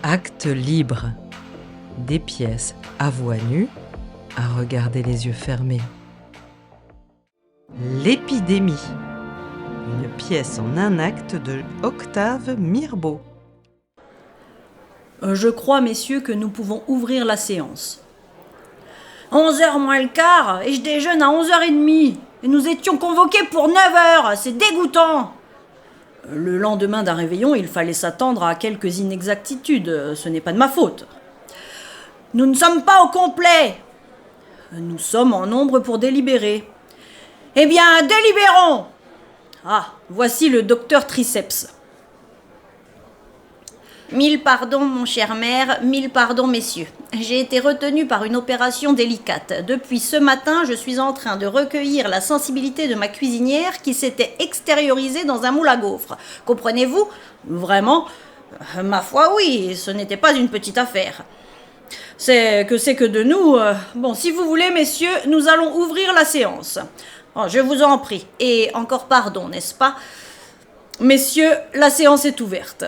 Acte libre. Des pièces à voix nue, à regarder les yeux fermés. L'épidémie. Une pièce en un acte de Octave Mirbeau. Je crois, messieurs, que nous pouvons ouvrir la séance. 11h moins le quart, et je déjeune à 11h30. Et nous étions convoqués pour 9h, c'est dégoûtant. Le lendemain d'un réveillon, il fallait s'attendre à quelques inexactitudes, ce n'est pas de ma faute. Nous ne sommes pas au complet. Nous sommes en nombre pour délibérer. Eh bien, délibérons. Ah, voici le docteur Triceps. 1000 pardons, mon cher maire, 1000 pardons, messieurs. J'ai été retenu par une opération délicate. Depuis ce matin, je suis en train de recueillir la sensibilité de ma cuisinière qui s'était extériorisée dans un moule à gaufres. Comprenez-vous ? Vraiment ? Ma foi, oui, ce n'était pas une petite affaire. C'est que de nous. Bon, si vous voulez, messieurs, nous allons ouvrir la séance. Oh, je vous en prie. Et encore pardon, n'est-ce pas ? Messieurs, la séance est ouverte.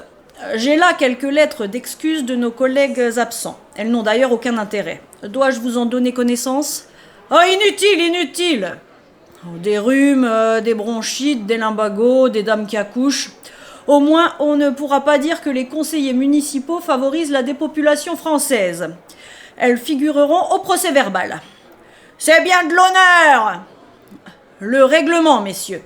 J'ai là quelques lettres d'excuses de nos collègues absents. Elles n'ont d'ailleurs aucun intérêt. Dois-je vous en donner connaissance ? Ah, inutile. Des rhumes, des bronchites, des lumbagos, des dames qui accouchent. Au moins, on ne pourra pas dire que les conseillers municipaux favorisent la dépopulation française. Elles figureront au procès-verbal. C'est bien de l'honneur ! Le règlement, messieurs.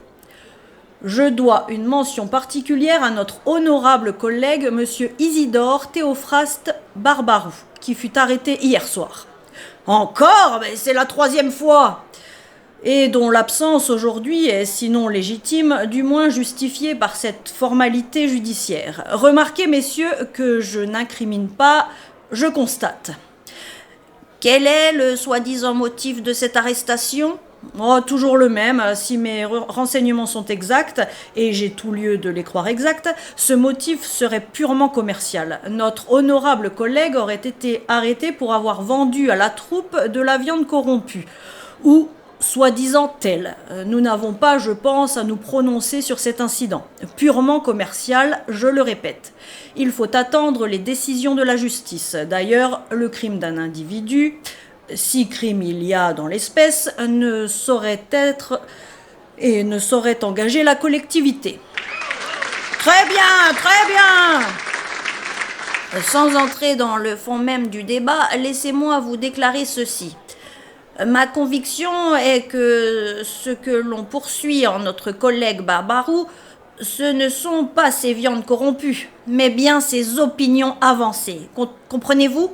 Je dois une mention particulière à notre honorable collègue, monsieur Isidore Théophraste Barbaroux, qui fut arrêté hier soir. Encore ? Mais c'est la 3e fois ! Et dont l'absence aujourd'hui est sinon légitime, du moins justifiée par cette formalité judiciaire. Remarquez, messieurs, que je n'incrimine pas, je constate. Quel est le soi-disant motif de cette arrestation ? Oh, toujours le même, si mes renseignements sont exacts, et j'ai tout lieu de les croire exacts, ce motif serait purement commercial. Notre honorable collègue aurait été arrêté pour avoir vendu à la troupe de la viande corrompue, ou soi-disant telle. Nous n'avons pas, je pense, à nous prononcer sur cet incident. Purement commercial, je le répète. Il faut attendre les décisions de la justice. D'ailleurs, le crime d'un individu, si crime il y a dans l'espèce, ne saurait être et ne saurait engager la collectivité. Très bien. Sans entrer dans le fond même du débat, laissez-moi vous déclarer ceci. Ma conviction est que ce que l'on poursuit en notre collègue Barbaroux, ce ne sont pas ses viandes corrompues, mais bien ses opinions avancées. Comprenez-vous ?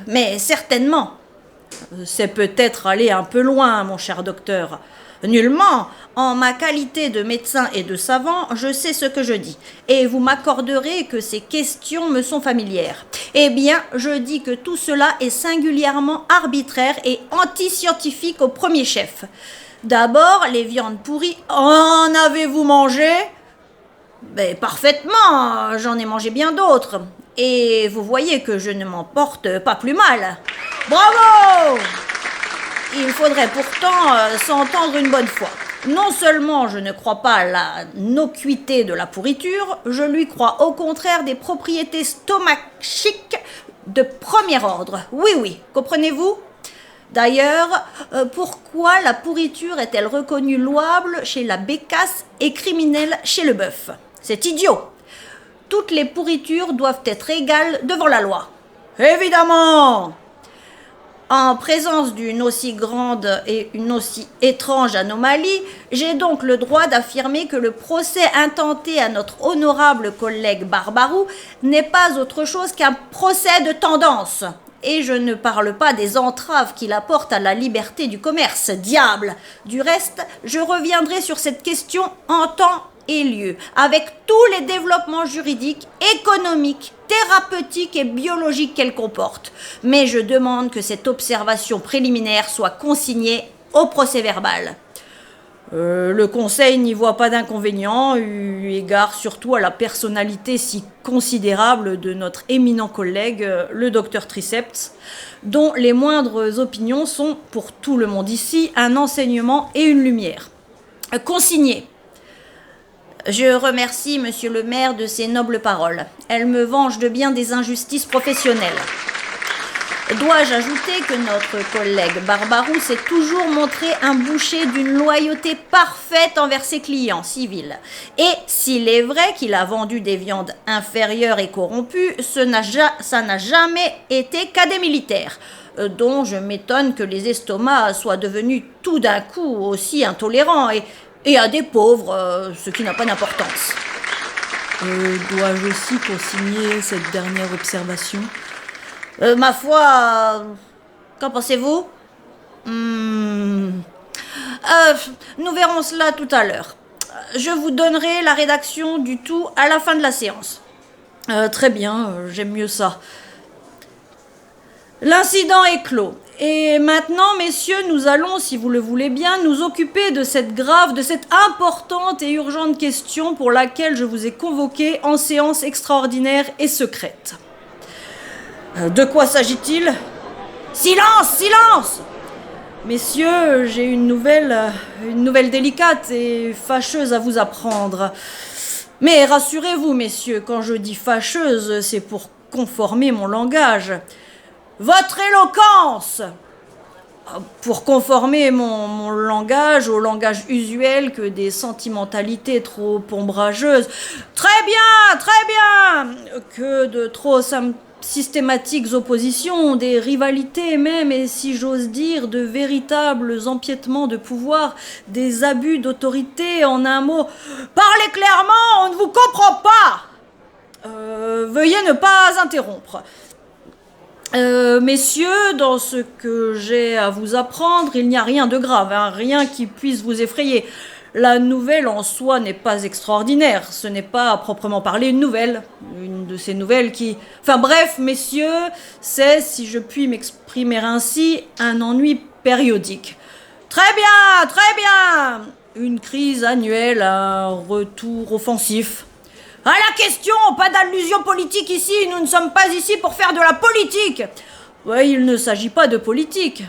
Mais certainement. C'est peut-être aller un peu loin, mon cher docteur. Nullement. En ma qualité de médecin et de savant, je sais ce que je dis. Et vous m'accorderez que ces questions me sont familières. Eh bien, je dis que tout cela est singulièrement arbitraire et anti-scientifique au premier chef. D'abord, les viandes pourries. En avez-vous mangé ? Ben, parfaitement, j'en ai mangé bien d'autres. Et vous voyez que je ne m'en porte pas plus mal. Bravo ! Il faudrait pourtant s'entendre une bonne fois. Non seulement je ne crois pas à la noccuité de la pourriture, je lui crois au contraire des propriétés stomachiques de premier ordre. Oui, comprenez-vous ? D'ailleurs, pourquoi la pourriture est-elle reconnue louable chez la bécasse et criminelle chez le bœuf ? C'est idiot. Toutes les pourritures doivent être égales devant la loi. Évidemment ! En présence d'une aussi grande et une aussi étrange anomalie, j'ai donc le droit d'affirmer que le procès intenté à notre honorable collègue Barbaroux n'est pas autre chose qu'un procès de tendance. Et je ne parle pas des entraves qu'il apporte à la liberté du commerce, diable. Du reste, je reviendrai sur cette question en temps et lieu, avec tous les développements juridiques, économiques, thérapeutiques et biologiques qu'elle comporte. Mais je demande que cette observation préliminaire soit consignée au procès-verbal. Le Conseil n'y voit pas d'inconvénient, eu égard surtout à la personnalité si considérable de notre éminent collègue, le docteur Triceps, dont les moindres opinions sont, pour tout le monde ici, un enseignement et une lumière. Consigné. Je remercie monsieur le maire de ses nobles paroles. Elles me vengent de bien des injustices professionnelles. Dois-je ajouter que notre collègue Barbaroux s'est toujours montré un boucher d'une loyauté parfaite envers ses clients civils. Et s'il est vrai qu'il a vendu des viandes inférieures et corrompues, ça n'a jamais été qu'à des militaires, dont je m'étonne que les estomacs soient devenus tout d'un coup aussi intolérants, et à des pauvres, ce qui n'a pas d'importance. Dois-je aussi consigner cette dernière observation ? Ma foi, qu'en pensez-vous ? Nous verrons cela tout à l'heure. Je vous donnerai la rédaction du tout à la fin de la séance. Très bien, j'aime mieux ça. L'incident est clos. Et maintenant, messieurs, nous allons, si vous le voulez bien, nous occuper de cette importante et urgente question pour laquelle je vous ai convoqué en séance extraordinaire et secrète. De quoi s'agit-il ? Silence, silence ! Messieurs, j'ai une nouvelle délicate et fâcheuse à vous apprendre. Mais rassurez-vous, messieurs, quand je dis fâcheuse, c'est pour conformer mon langage. Votre éloquence ! Pour conformer mon langage au langage usuel que des sentimentalités trop ombrageuses. Très bien, que de trop systématiques oppositions, des rivalités même, et si j'ose dire, de véritables empiètements de pouvoir, des abus d'autorité, en un mot. Parlez clairement, on ne vous comprend pas. Veuillez ne pas interrompre. Messieurs, dans ce que j'ai à vous apprendre, il n'y a rien de grave, rien qui puisse vous effrayer. La nouvelle en soi n'est pas extraordinaire, ce n'est pas à proprement parler une nouvelle, une de ces nouvelles qui... Enfin bref, messieurs, c'est, si je puis m'exprimer ainsi, un ennui périodique. Très bien, une crise annuelle, un retour offensif. À la question, pas d'allusion politique ici, nous ne sommes pas ici pour faire de la politique. Oui, il ne s'agit pas de politique.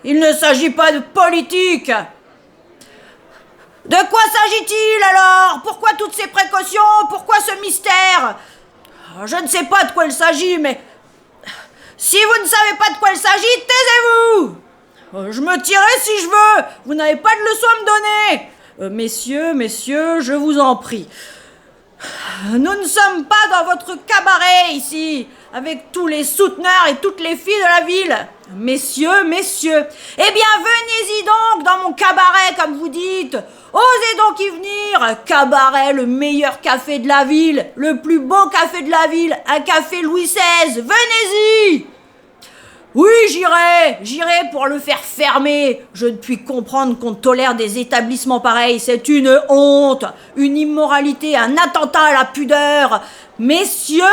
Il ne s'agit pas de politique. De quoi s'agit-il alors ? Pourquoi toutes ces précautions ? Pourquoi ce mystère ? Je ne sais pas de quoi il s'agit, mais... Si vous ne savez pas de quoi il s'agit, taisez-vous ! Je me tierai si je veux. Vous n'avez pas de leçon à me donner. Messieurs, je vous en prie. Nous ne sommes pas dans votre cabaret ici, avec tous les souteneurs et toutes les filles de la ville. Messieurs. Eh bien, venez-y donc dans mon cabaret, comme vous dites. Osez donc y venir. Cabaret, le meilleur café de la ville, le plus beau café de la ville, un café Louis XVI. Venez-y. Oui, j'irai pour le faire fermer. Je ne puis comprendre qu'on tolère des établissements pareils. C'est une honte, une immoralité, un attentat à la pudeur. Messieurs,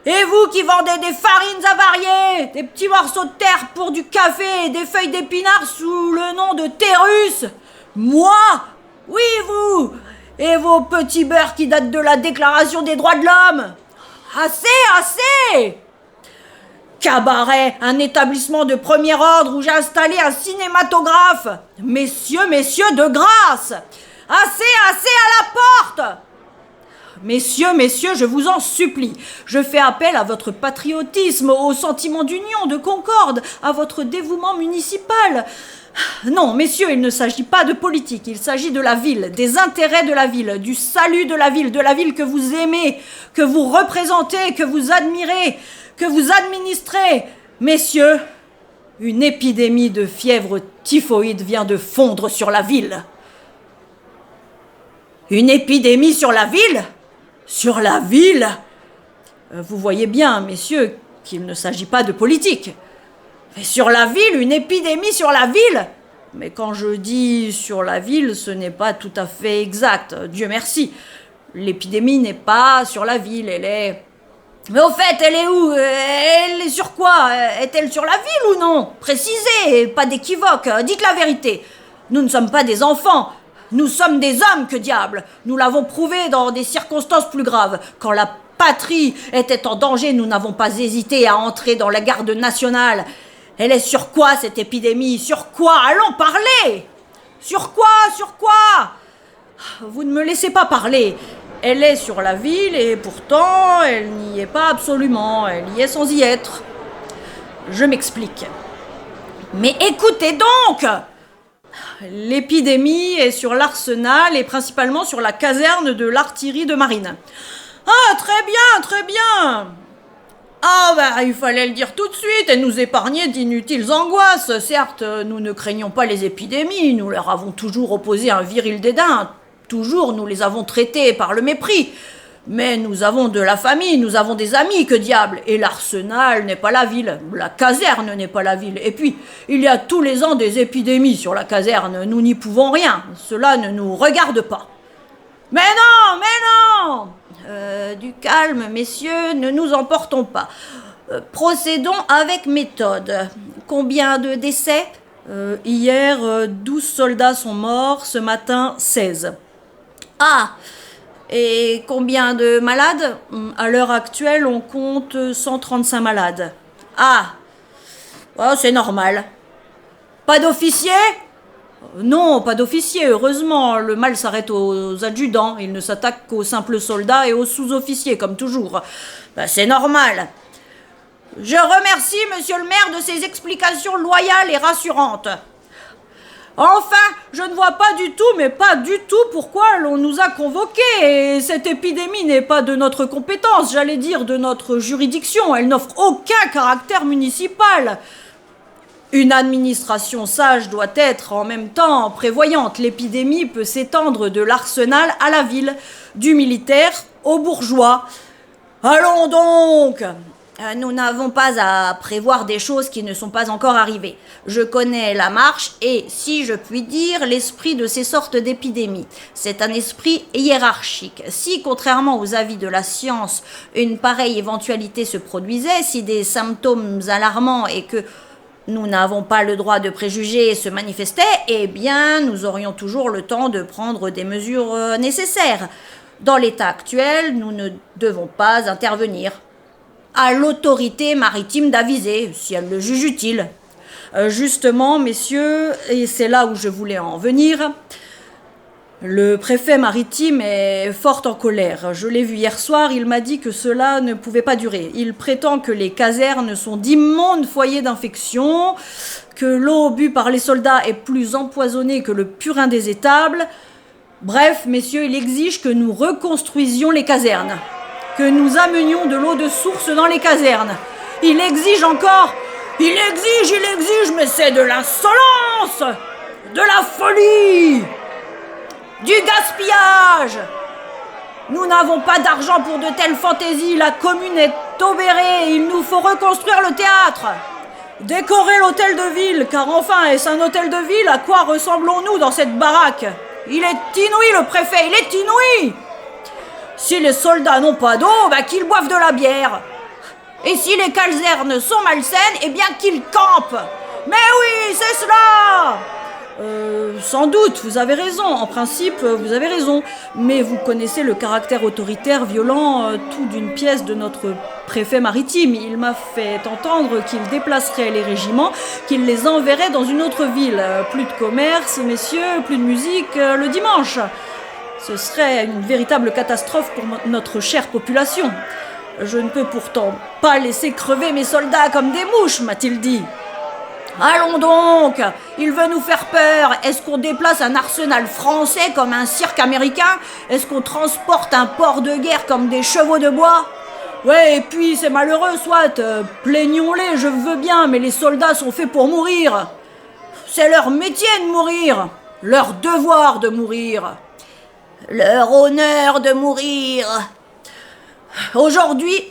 et vous qui vendez des farines avariées, des petits morceaux de terre pour du café et des feuilles d'épinards sous le nom de Terrus, moi, oui vous, et vos petits beurres qui datent de la Déclaration des droits de l'homme. Assez. Cabaret, un établissement de premier ordre où j'ai installé un cinématographe. Messieurs, de grâce. Assez à la porte. Messieurs, je vous en supplie. Je fais appel à votre patriotisme, au sentiment d'union, de concorde, à votre dévouement municipal. Non, messieurs, il ne s'agit pas de politique, il s'agit de la ville, des intérêts de la ville, du salut de la ville que vous aimez, que vous représentez, que vous admirez, que vous administrez. Messieurs, une épidémie de fièvre typhoïde vient de fondre sur la ville. Une épidémie sur la ville ? Sur la ville ? Vous voyez bien, messieurs, qu'il ne s'agit pas de politique. Mais sur la ville, une épidémie sur la ville ? Mais quand je dis sur la ville, ce n'est pas tout à fait exact, Dieu merci. L'épidémie n'est pas sur la ville, elle est... Mais au fait, elle est où ? Elle est sur quoi ? Est-elle sur la ville ou non ? Précisez, pas d'équivoque, dites la vérité. Nous ne sommes pas des enfants, nous sommes des hommes, que diable ! Nous l'avons prouvé dans des circonstances plus graves. Quand la patrie était en danger, nous n'avons pas hésité à entrer dans la garde nationale. Elle est sur quoi, cette épidémie ? Sur quoi ? Allons, parler ! Sur quoi ? Vous ne me laissez pas parler. Elle est sur la ville et pourtant elle n'y est pas absolument, elle y est sans y être. Je m'explique. Mais écoutez donc! L'épidémie est sur l'arsenal et principalement sur la caserne de l'artillerie de marine. Ah, très bien, très bien! Ah, il fallait le dire tout de suite et nous épargner d'inutiles angoisses. Certes, nous ne craignons pas les épidémies, nous leur avons toujours opposé un viril dédain. Toujours, nous les avons traités par le mépris. Mais nous avons de la famille, nous avons des amis, que diable. Et l'arsenal n'est pas la ville, la caserne n'est pas la ville. Et puis, il y a tous les ans des épidémies sur la caserne, nous n'y pouvons rien. Cela ne nous regarde pas. Mais non! Du calme, messieurs, ne nous emportons pas. Procédons avec méthode. Combien de décès? Hier, 12 soldats sont morts, ce matin, 16. Ah! Et combien de malades? À l'heure actuelle, on compte 135 malades. Ah! Oh, c'est normal. Pas d'officier? Non, pas d'officier, heureusement. Le mal s'arrête aux adjudants. Il ne s'attaque qu'aux simples soldats et aux sous-officiers, comme toujours. C'est normal. Je remercie monsieur le maire de ses explications loyales et rassurantes. Enfin, je ne vois pas du tout, mais pas du tout pourquoi l'on nous a convoqués. Et cette épidémie n'est pas de notre compétence, j'allais dire de notre juridiction. Elle n'offre aucun caractère municipal. Une administration sage doit être en même temps prévoyante. L'épidémie peut s'étendre de l'arsenal à la ville, du militaire au bourgeois. Allons donc! Nous n'avons pas à prévoir des choses qui ne sont pas encore arrivées. Je connais la marche et, si je puis dire, l'esprit de ces sortes d'épidémies. C'est un esprit hiérarchique. Si, contrairement aux avis de la science, une pareille éventualité se produisait, si des symptômes alarmants et que nous n'avons pas le droit de préjuger se manifestaient, eh bien, nous aurions toujours le temps de prendre des mesures nécessaires. Dans l'état actuel, nous ne devons pas intervenir. À l'autorité maritime d'aviser, si elle le juge utile. Justement, messieurs, et c'est là où je voulais en venir, le préfet maritime est fort en colère. Je l'ai vu hier soir, il m'a dit que cela ne pouvait pas durer. Il prétend que les casernes sont d'immondes foyers d'infection, que l'eau bue par les soldats est plus empoisonnée que le purin des étables. Bref, messieurs, il exige que nous reconstruisions les casernes, que nous amenions de l'eau de source dans les casernes. Il exige encore, il exige, mais c'est de l'insolence, de la folie, du gaspillage. Nous n'avons pas d'argent pour de telles fantaisies, la commune est obérée, il nous faut reconstruire le théâtre. Décorer l'hôtel de ville, car enfin, est-ce un hôtel de ville? À quoi ressemblons-nous dans cette baraque? Il est inouï, le préfet, il est inouï. Si les soldats n'ont pas d'eau, qu'ils boivent de la bière. Et si les casernes sont malsaines, eh bien qu'ils campent. Mais oui, c'est cela. Sans doute, vous avez raison. En principe, vous avez raison. Mais vous connaissez le caractère autoritaire, violent, tout d'une pièce de notre préfet maritime. Il m'a fait entendre qu'il déplacerait les régiments, qu'il les enverrait dans une autre ville. Plus de commerce, messieurs, plus de musique le dimanche. Ce serait une véritable catastrophe pour notre chère population. Je ne peux pourtant pas laisser crever mes soldats comme des mouches, m'a-t-il dit. Allons donc, il veut nous faire peur. Est-ce qu'on déplace un arsenal français comme un cirque américain? Est-ce qu'on transporte un port de guerre comme des chevaux de bois? Ouais, et puis c'est malheureux, soit, plaignons-les, je veux bien, mais les soldats sont faits pour mourir. C'est leur métier de mourir, leur devoir de mourir. Leur honneur de mourir. Aujourd'hui,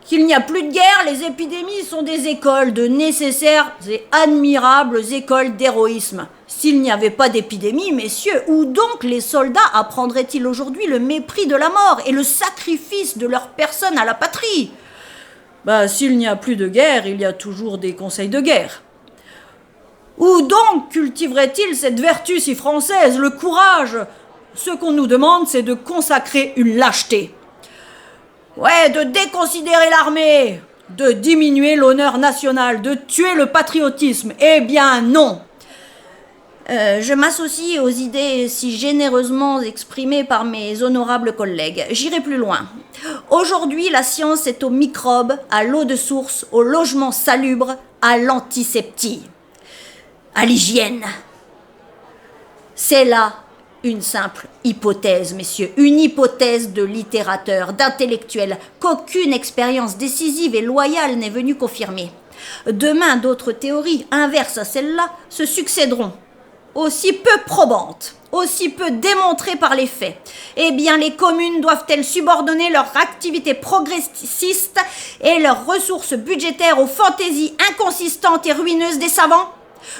qu'il n'y a plus de guerre, les épidémies sont des écoles de nécessaires et admirables écoles d'héroïsme. S'il n'y avait pas d'épidémie, messieurs, où donc les soldats apprendraient-ils aujourd'hui le mépris de la mort et le sacrifice de leur personne à la patrie? S'il n'y a plus de guerre, il y a toujours des conseils de guerre. Où donc cultiveraient-ils cette vertu si française, le courage? Ce qu'on nous demande, c'est de consacrer une lâcheté. Ouais, de déconsidérer l'armée, de diminuer l'honneur national, de tuer le patriotisme. Eh bien non. Je m'associe aux idées si généreusement exprimées par mes honorables collègues. J'irai plus loin. Aujourd'hui, la science est aux microbes, à l'eau de source, au logement salubre, à l'antiseptie, à l'hygiène. C'est là une simple hypothèse, messieurs, une hypothèse de littérateur, d'intellectuel, qu'aucune expérience décisive et loyale n'est venue confirmer. Demain, d'autres théories, inverses à celle-là, se succéderont, aussi peu probantes, aussi peu démontrées par les faits. Eh bien, les communes doivent-elles subordonner leur activité progressiste et leurs ressources budgétaires aux fantaisies inconsistantes et ruineuses des savants ?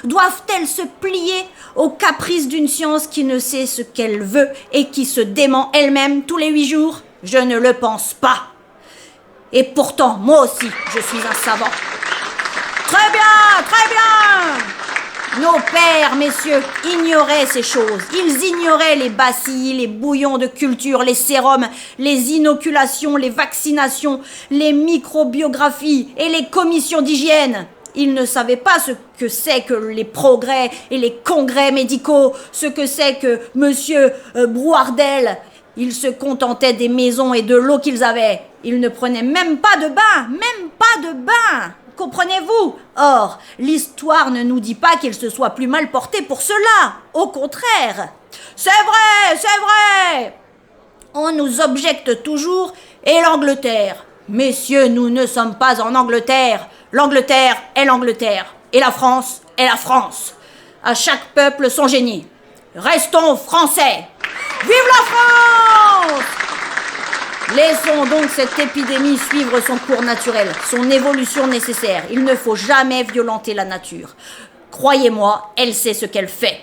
Doivent-elles se plier aux caprices d'une science qui ne sait ce qu'elle veut et qui se dément elle-même tous les 8 jours ? Je ne le pense pas. Et pourtant, moi aussi, je suis un savant. Très bien, très bien. Nos pères, messieurs, ignoraient ces choses. Ils ignoraient les bacilles, les bouillons de culture, les sérums, les inoculations, les vaccinations, les microbiographies et les commissions d'hygiène. Ils ne savaient pas ce que c'est que les progrès et les congrès médicaux, ce que c'est que monsieur Brouardel. Ils se contentaient des maisons et de l'eau qu'ils avaient. Ils ne prenaient même pas de bain, même pas de bain. Comprenez-vous ? Or, l'histoire ne nous dit pas qu'il se soit plus mal porté pour cela. Au contraire. C'est vrai, c'est vrai. On nous objecte toujours. Et l'Angleterre ? Messieurs, nous ne sommes pas en Angleterre. L'Angleterre est l'Angleterre. Et la France est la France. À chaque peuple son génie. Restons français. Vive la France ! Laissons donc cette épidémie suivre son cours naturel, son évolution nécessaire. Il ne faut jamais violenter la nature. Croyez-moi, elle sait ce qu'elle fait.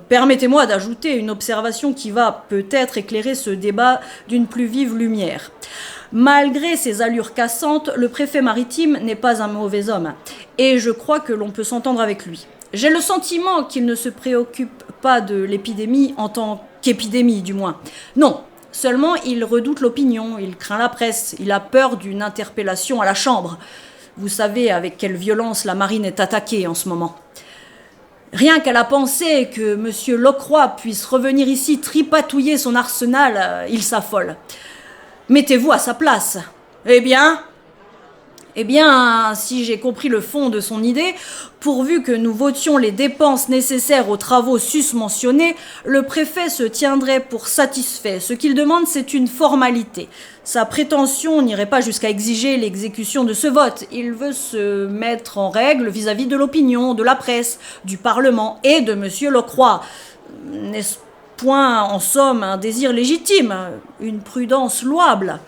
Permettez-moi d'ajouter une observation qui va peut-être éclairer ce débat d'une plus vive lumière. Malgré ses allures cassantes, le préfet maritime n'est pas un mauvais homme. Et je crois que l'on peut s'entendre avec lui. J'ai le sentiment qu'il ne se préoccupe pas de l'épidémie en tant qu'épidémie, du moins. Non, seulement il redoute l'opinion, il craint la presse, il a peur d'une interpellation à la Chambre. Vous savez avec quelle violence la marine est attaquée en ce moment. Rien qu'à la pensée que M. Lockroy puisse revenir ici tripatouiller son arsenal, il s'affole. Mettez-vous à sa place. Eh bien, si j'ai compris le fond de son idée, pourvu que nous votions les dépenses nécessaires aux travaux susmentionnés, le préfet se tiendrait pour satisfait. Ce qu'il demande, c'est une formalité. Sa prétention n'irait pas jusqu'à exiger l'exécution de ce vote. Il veut se mettre en règle vis-à-vis de l'opinion, de la presse, du Parlement et de M. Lockroy. N'est-ce point, en somme, un désir légitime, une prudence louable ?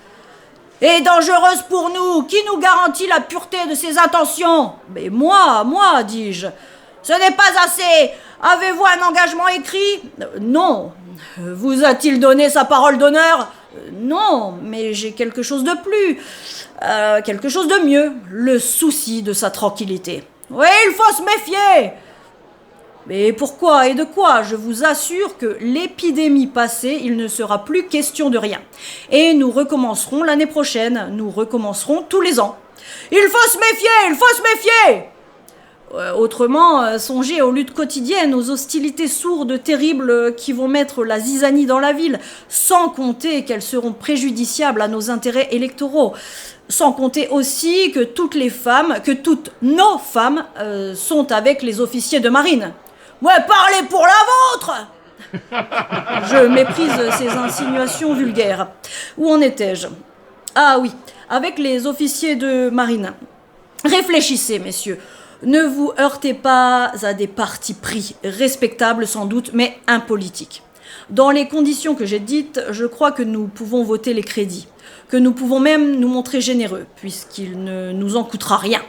Et dangereuse pour nous. Qui nous garantit la pureté de ses intentions ? Mais moi, dis-je. Ce n'est pas assez. Avez-vous un engagement écrit ? Non. Vous a-t-il donné sa parole d'honneur ? Non, mais j'ai quelque chose de plus. Quelque chose de mieux. Le souci de sa tranquillité. Oui, il faut se méfier. Mais pourquoi et de quoi ? Je vous assure que l'épidémie passée, il ne sera plus question de rien. Et nous recommencerons l'année prochaine, nous recommencerons tous les ans. Il faut se méfier, il faut se méfier ! Autrement, songez aux luttes quotidiennes, aux hostilités sourdes, terribles, qui vont mettre la zizanie dans la ville, sans compter qu'elles seront préjudiciables à nos intérêts électoraux. Sans compter aussi que toutes nos femmes sont avec les officiers de marine. Ouais, parlez pour la vôtre ! Je méprise ces insinuations vulgaires. Où en étais-je ? Ah oui, avec les officiers de marine. Réfléchissez, messieurs. Ne vous heurtez pas à des partis pris, respectables sans doute, mais impolitiques. Dans les conditions que j'ai dites, je crois que nous pouvons voter les crédits, que nous pouvons même nous montrer généreux, puisqu'il ne nous en coûtera rien.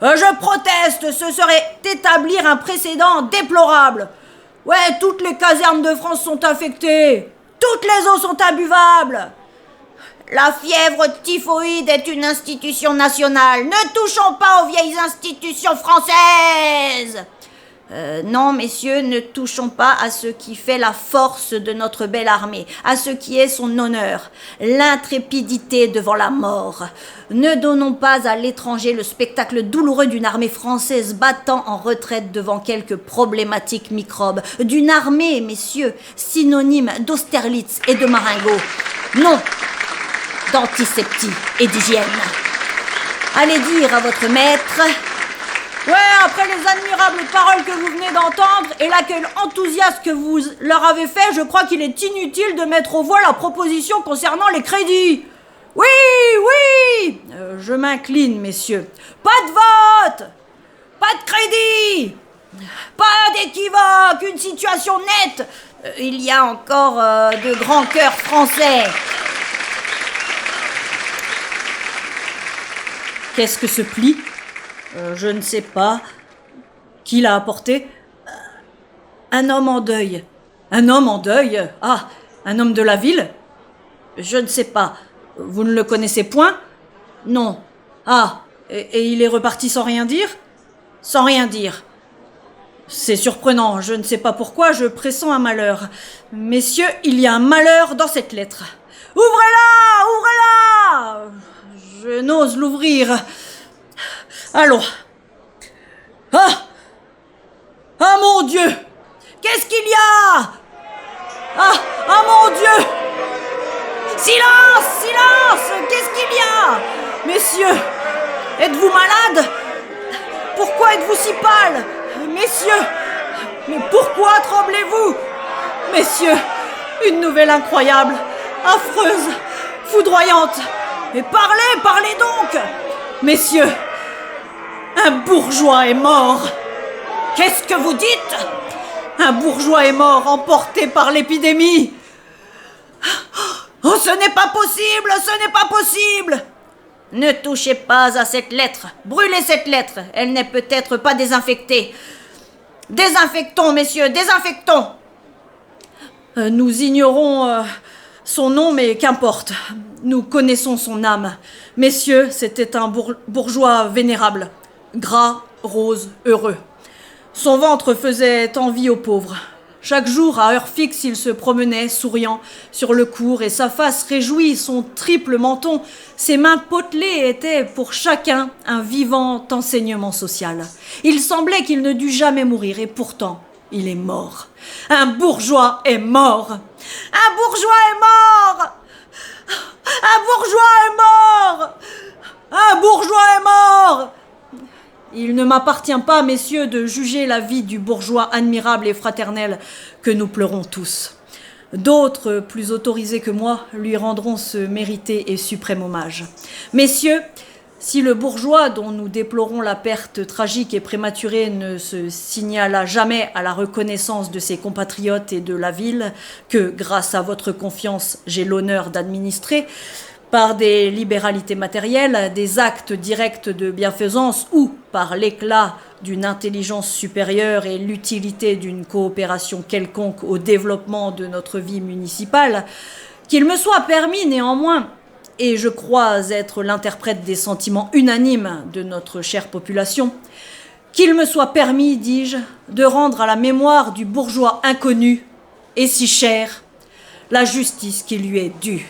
Je proteste, ce serait établir un précédent déplorable. Ouais, toutes les casernes de France sont infectées. Toutes les eaux sont imbuvables. La fièvre typhoïde est une institution nationale. Ne touchons pas aux vieilles institutions françaises. Non, messieurs, ne touchons pas à ce qui fait la force de notre belle armée, à ce qui est son honneur, l'intrépidité devant la mort. Ne donnons pas à l'étranger le spectacle douloureux d'une armée française battant en retraite devant quelques problématiques microbes, d'une armée, messieurs, synonyme d'Austerlitz et de Marengo. Non, d'antiseptie et d'hygiène. Allez dire à votre maître... Ouais, après les admirables paroles que vous venez d'entendre et l'accueil enthousiaste que vous leur avez fait, je crois qu'il est inutile de mettre au voie la proposition concernant les crédits. Oui, oui, je m'incline, messieurs. Pas de vote, pas de crédit, pas d'équivoque, une situation nette. Il y a encore de grands cœurs français. Qu'est-ce que ce pli ? Je ne sais pas. Qui l'a apporté ? Un homme en deuil. Un homme en deuil ? Ah, un homme de la ville ? Je ne sais pas. Vous ne le connaissez point ? Non. Ah, et il est reparti sans rien dire ? Sans rien dire. C'est surprenant, je ne sais pas pourquoi, je pressens un malheur. Messieurs, il y a un malheur dans cette lettre. Ouvrez-la ! Ouvrez-la ! Je n'ose l'ouvrir. Allons. Ah! Ah mon Dieu! Qu'est-ce qu'il y a? Ah! Ah mon Dieu! Silence! Silence! Qu'est-ce qu'il y a? Messieurs, êtes-vous malades? Pourquoi êtes-vous si pâles? Messieurs, mais pourquoi tremblez-vous? Messieurs, une nouvelle incroyable, affreuse, foudroyante. Et parlez, parlez donc! Messieurs, un bourgeois est mort. Qu'est-ce que vous dites? Un bourgeois est mort, emporté par l'épidémie. Oh, ce n'est pas possible, ce n'est pas possible. Ne touchez pas à cette lettre. Brûlez cette lettre. Elle n'est peut-être pas désinfectée. Désinfectons, messieurs, désinfectons. Nous ignorons son nom, mais qu'importe. Nous connaissons son âme. Messieurs, c'était un bourgeois vénérable. Gras, rose, heureux. Son ventre faisait envie aux pauvres. Chaque jour, à heure fixe, il se promenait, souriant, sur le cours, et sa face réjouie, son triple menton, ses mains potelées étaient pour chacun un vivant enseignement social. Il semblait qu'il ne dût jamais mourir, et pourtant, il est mort. Un bourgeois est mort. Un bourgeois est mort. Un bourgeois est mort. Un bourgeois est mort. Il ne m'appartient pas, messieurs, de juger la vie du bourgeois admirable et fraternel que nous pleurons tous. D'autres, plus autorisés que moi, lui rendront ce mérité et suprême hommage. Messieurs, si le bourgeois dont nous déplorons la perte tragique et prématurée ne se signala jamais à la reconnaissance de ses compatriotes et de la ville, que, grâce à votre confiance, j'ai l'honneur d'administrer, par des libéralités matérielles, des actes directs de bienfaisance ou par l'éclat d'une intelligence supérieure et l'utilité d'une coopération quelconque au développement de notre vie municipale, qu'il me soit permis néanmoins, et je crois être l'interprète des sentiments unanimes de notre chère population, qu'il me soit permis, dis-je, de rendre à la mémoire du bourgeois inconnu et si cher la justice qui lui est due.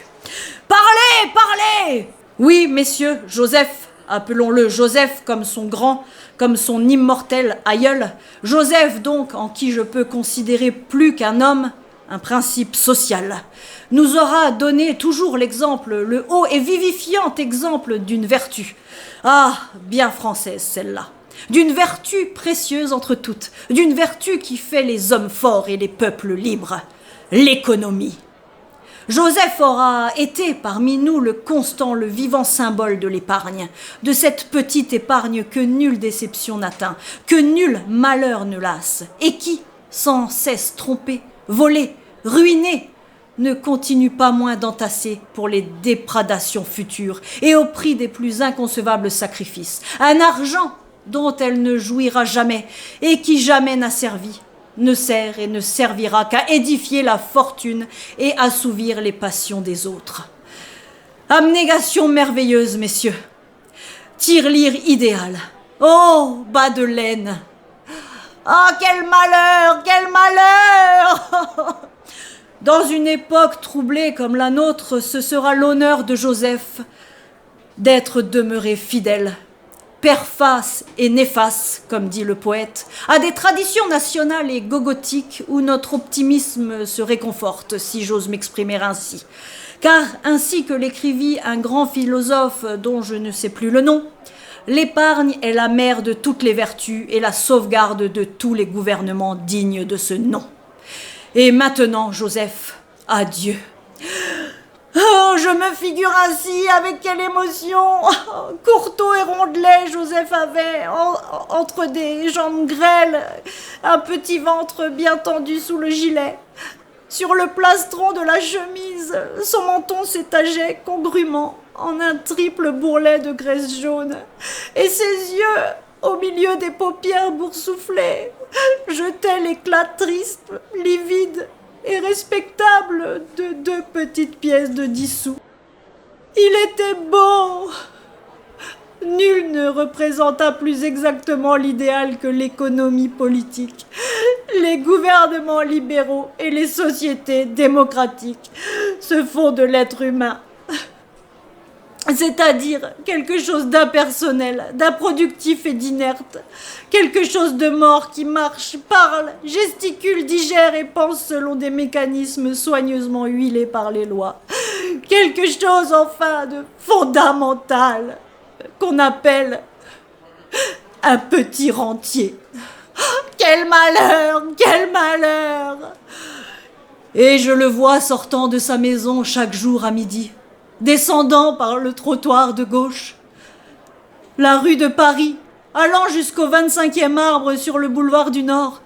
Parlez, parlez! Oui, messieurs, Joseph, appelons-le Joseph comme son immortel aïeul, Joseph donc, en qui je peux considérer plus qu'un homme, un principe social, nous aura donné toujours l'exemple, le haut et vivifiant exemple d'une vertu. Ah, bien française celle-là. D'une vertu précieuse entre toutes, d'une vertu qui fait les hommes forts et les peuples libres, l'économie. Joseph aura été parmi nous le constant, le vivant symbole de l'épargne, de cette petite épargne que nulle déception n'atteint, que nul malheur ne lasse, et qui, sans cesse trompé, volé, ruiné, ne continue pas moins d'entasser pour les déprédations futures et au prix des plus inconcevables sacrifices, un argent dont elle ne jouira jamais et qui jamais n'a servi, ne sert et ne servira qu'à édifier la fortune et assouvir les passions des autres. Abnégation merveilleuse, messieurs. Tirelire idéal. Oh, bas de laine. Ah, quel malheur, quel malheur! Dans une époque troublée comme la nôtre, ce sera l'honneur de Joseph d'être demeuré fidèle, perface et néfaste, comme dit le poète, à des traditions nationales et gogotiques où notre optimisme se réconforte, si j'ose m'exprimer ainsi. Car, ainsi que l'écrivit un grand philosophe dont je ne sais plus le nom, l'épargne est la mère de toutes les vertus et la sauvegarde de tous les gouvernements dignes de ce nom. Et maintenant, Joseph, adieu. Oh, je me figure ainsi, avec quelle émotion. Courteau et rondelet, Joseph avait, entre des jambes grêles, un petit ventre bien tendu sous le gilet. Sur le plastron de la chemise, son menton s'étageait congrument en un triple bourrelet de graisse jaune. Et ses yeux, au milieu des paupières boursouflées, jetaient l'éclat triste, livide et respectable de 2 petites pièces de 10 sous. Il était beau. Nul ne représenta plus exactement l'idéal que l'économie politique, les gouvernements libéraux et les sociétés démocratiques se font de l'être humain. C'est-à-dire quelque chose d'impersonnel, d'improductif et d'inerte, quelque chose de mort qui marche, parle, gesticule, digère et pense selon des mécanismes soigneusement huilés par les lois. Quelque chose enfin de fondamental qu'on appelle un petit rentier. Quel malheur, quel malheur! Et je le vois sortant de sa maison chaque jour à midi, descendant par le trottoir de gauche, la rue de Paris, allant jusqu'au 25e arbre sur le boulevard du Nord,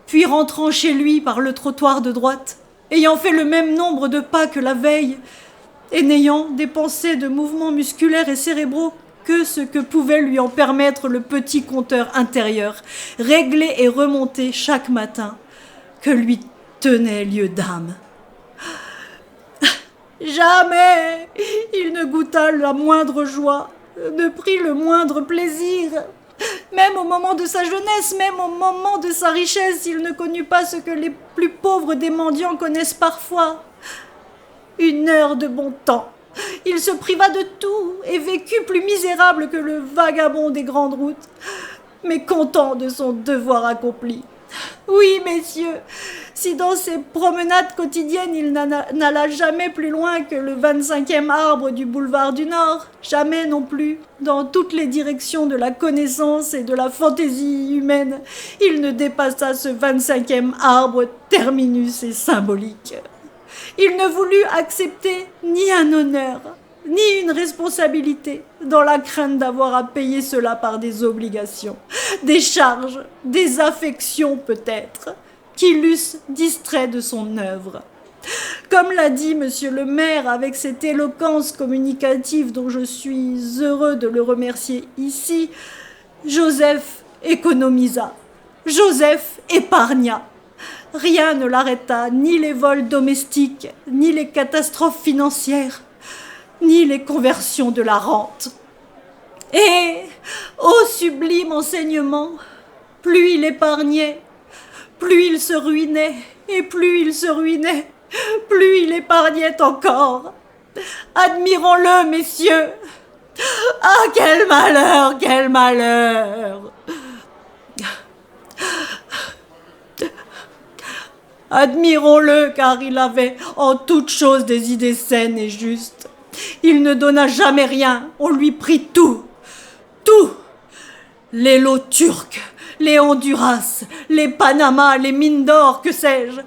puis rentrant chez lui par le trottoir de droite, ayant fait le même nombre de pas que la veille, et n'ayant dépensé de mouvements musculaires et cérébraux que ce que pouvait lui en permettre le petit compteur intérieur, réglé et remonté chaque matin, que lui tenait lieu d'âme. Jamais il ne goûta la moindre joie, ne prit le moindre plaisir. Même au moment de sa jeunesse, même au moment de sa richesse, il ne connut pas ce que les plus pauvres des mendiants connaissent parfois. Une heure de bon temps. Il se priva de tout et vécut plus misérable que le vagabond des grandes routes, mais content de son devoir accompli. Oui, messieurs, si dans ses promenades quotidiennes il n'alla jamais plus loin que le 25e arbre du boulevard du Nord, jamais non plus, dans toutes les directions de la connaissance et de la fantaisie humaine, il ne dépassa ce 25e arbre terminus et symbolique. Il ne voulut accepter ni un honneur, ni une responsabilité, dans la crainte d'avoir à payer cela par des obligations, des charges, des affections peut-être, qui l'eussent distrait de son œuvre. Comme l'a dit monsieur le maire avec cette éloquence communicative dont je suis heureux de le remercier ici, Joseph économisa, Joseph épargna. Rien ne l'arrêta, ni les vols domestiques, ni les catastrophes financières, ni les conversions de la rente. Et, ô sublime enseignement, plus il épargnait, plus il se ruinait, et plus il se ruinait, plus il épargnait encore. Admirons-le, messieurs. Ah, quel malheur, quel malheur! Admirons-le, car il avait en toutes choses des idées saines et justes. Il ne donna jamais rien, on lui prit tout. Tout. Les lots turcs, les Honduras, les Panama, les mines d'or, que sais-je,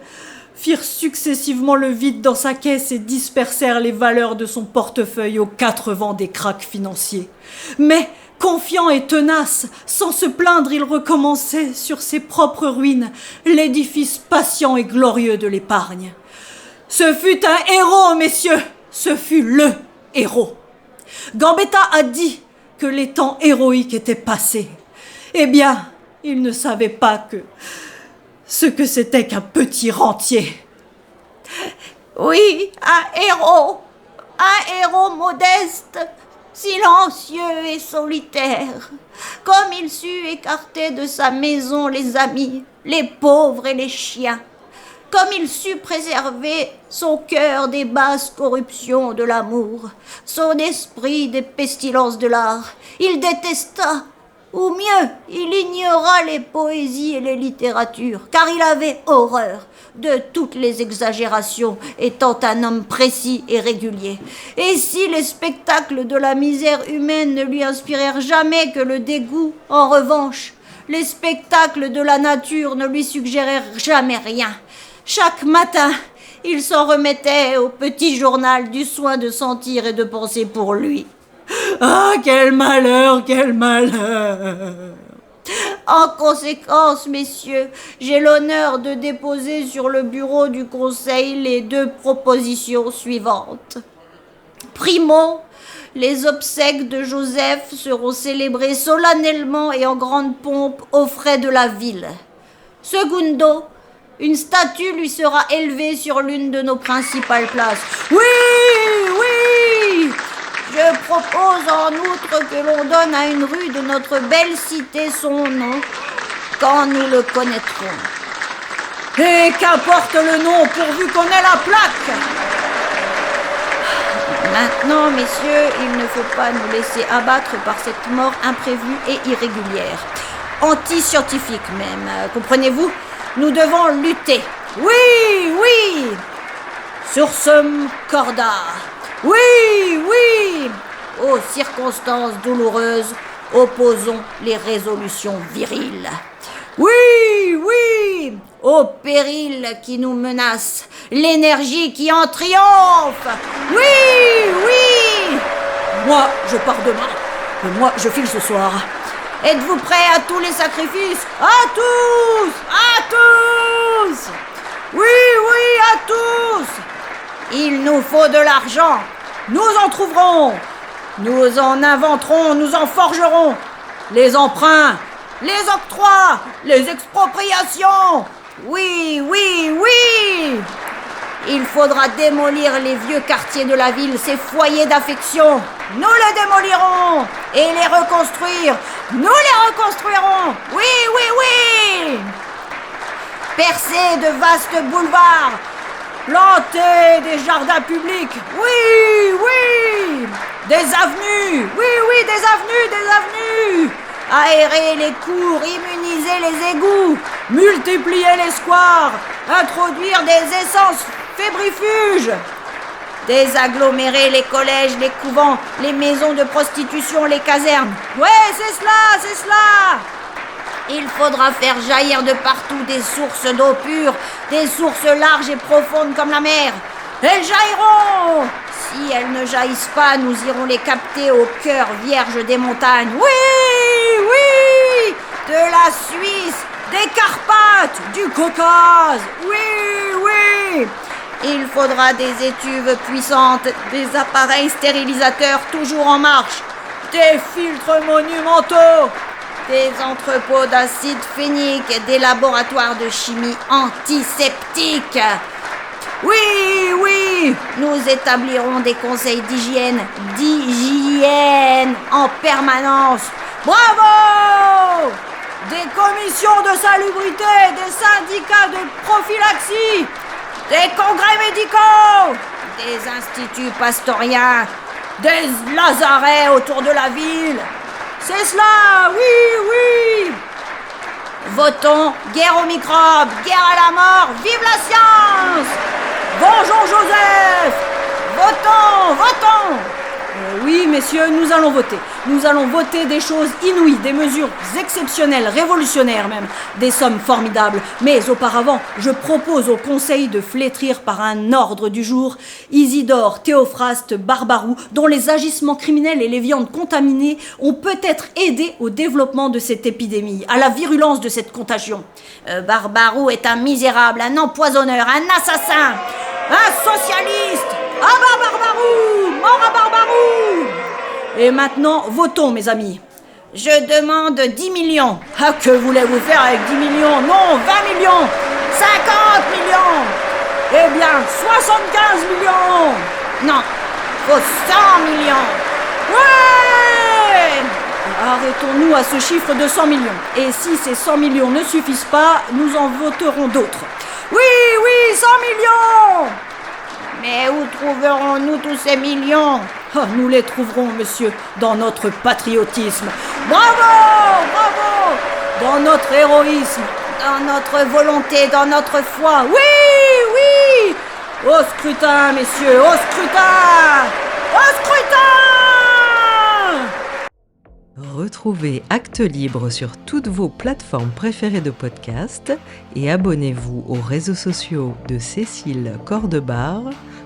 firent successivement le vide dans sa caisse et dispersèrent les valeurs de son portefeuille aux 4 vents des cracks financiers. Mais, confiant et tenace, sans se plaindre, il recommençait sur ses propres ruines l'édifice patient et glorieux de l'épargne. Ce fut un héros, messieurs, ce fut le héros. Gambetta a dit que les temps héroïques étaient passés. Eh bien, il ne savait pas ce que c'était qu'un petit rentier. Oui, un héros modeste, silencieux et solitaire, comme il sut écarter de sa maison les amis, les pauvres et les chiens. Comme il sut préserver son cœur des basses corruptions de l'amour, son esprit des pestilences de l'art. Il détesta, ou mieux, il ignora les poésies et les littératures, car il avait horreur de toutes les exagérations, étant un homme précis et régulier. Et si les spectacles de la misère humaine ne lui inspirèrent jamais que le dégoût, en revanche, les spectacles de la nature ne lui suggérèrent jamais rien. Chaque matin, il s'en remettait au petit journal du soin de sentir et de penser pour lui. Ah, quel malheur, quel malheur! En conséquence, messieurs, j'ai l'honneur de déposer sur le bureau du Conseil les 2 propositions suivantes. Primo, les obsèques de Joseph seront célébrées solennellement et en grande pompe aux frais de la ville. Secundo, une statue lui sera élevée sur l'une de nos principales places. Oui, oui! Je propose en outre que l'on donne à une rue de notre belle cité son nom, quand nous le connaîtrons. Et qu'importe le nom, pourvu qu'on ait la plaque! Maintenant, messieurs, il ne faut pas nous laisser abattre par cette mort imprévue et irrégulière. Anti-scientifique même, comprenez-vous? Nous devons lutter. Oui, oui! Sursum corda. Oui, oui! Aux circonstances douloureuses, opposons les résolutions viriles. Oui, oui! Au péril qui nous menace, l'énergie qui en triomphe. Oui, oui! Moi, je pars demain. Et moi, je file ce soir. Êtes-vous prêts à tous les sacrifices? À tous! À tous! Oui, oui, à tous! Il nous faut de l'argent. Nous en trouverons. Nous en inventerons, nous en forgerons. Les emprunts, les octrois, les expropriations. Oui, oui, oui! Il faudra démolir les vieux quartiers de la ville, ces foyers d'affection. Nous les démolirons. Et les reconstruire. Nous les reconstruirons. Oui, oui, oui! Percer de vastes boulevards. Planter des jardins publics. Oui, oui! Des avenues. Oui, oui, des avenues, des avenues. Aérer les cours, immuniser les égouts. Multiplier les squares. Introduire des essences fébrifuges. Désagglomérer les collèges, les couvents, les maisons de prostitution, les casernes. Ouais, c'est cela, c'est cela! Il faudra faire jaillir de partout des sources d'eau pure, des sources larges et profondes comme la mer. Elles jailliront! Si elles ne jaillissent pas, nous irons les capter au cœur vierge des montagnes. Oui, oui! De la Suisse, des Carpates, du Caucase. Oui, oui! Il faudra des étuves puissantes, des appareils stérilisateurs toujours en marche, des filtres monumentaux, des entrepôts d'acide phénique, des laboratoires de chimie antiseptique. Oui, oui! Nous établirons des conseils d'hygiène en permanence. Bravo! Des commissions de salubrité, des syndicats de prophylaxie, des congrès médicaux, des instituts pastoriens, des lazarets autour de la ville. C'est cela, oui, oui! Votons guerre aux microbes, guerre à la mort, vive la science! Bonjour Joseph! Votons, votons! Oui, messieurs, nous allons voter. Nous allons voter des choses inouïes, des mesures exceptionnelles, révolutionnaires même, des sommes formidables. Mais auparavant, je propose au Conseil de flétrir par un ordre du jour Isidore Théophraste Barbaroux, dont les agissements criminels et les viandes contaminées ont peut-être aidé au développement de cette épidémie, à la virulence de cette contagion. Barbaroux est un misérable, un empoisonneur, un assassin, un socialiste. À bas Barbaroux! Mort à Barbaroux! Et maintenant, votons, mes amis. Je demande 10 millions. Ah, que voulez-vous faire avec 10 millions? Non, 20 millions! 50 millions! Eh bien, 75 millions! Non, faut 100 millions. Ouais! Arrêtez Arrêtons-nous à ce chiffre de 100 millions. Et si ces 100 millions ne suffisent pas, nous en voterons d'autres. Oui, 100 millions! Mais où trouverons-nous tous ces millions? Ah, nous les trouverons, monsieur, dans notre patriotisme. Bravo! Dans notre héroïsme. Dans notre volonté, dans notre foi. Oui! Au scrutin, messieurs, au scrutin! Au scrutin! Retrouvez Actes Libre sur toutes vos plateformes préférées de podcast et abonnez-vous aux réseaux sociaux de Cécile Cordebar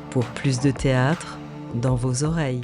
pour plus de théâtre dans vos oreilles.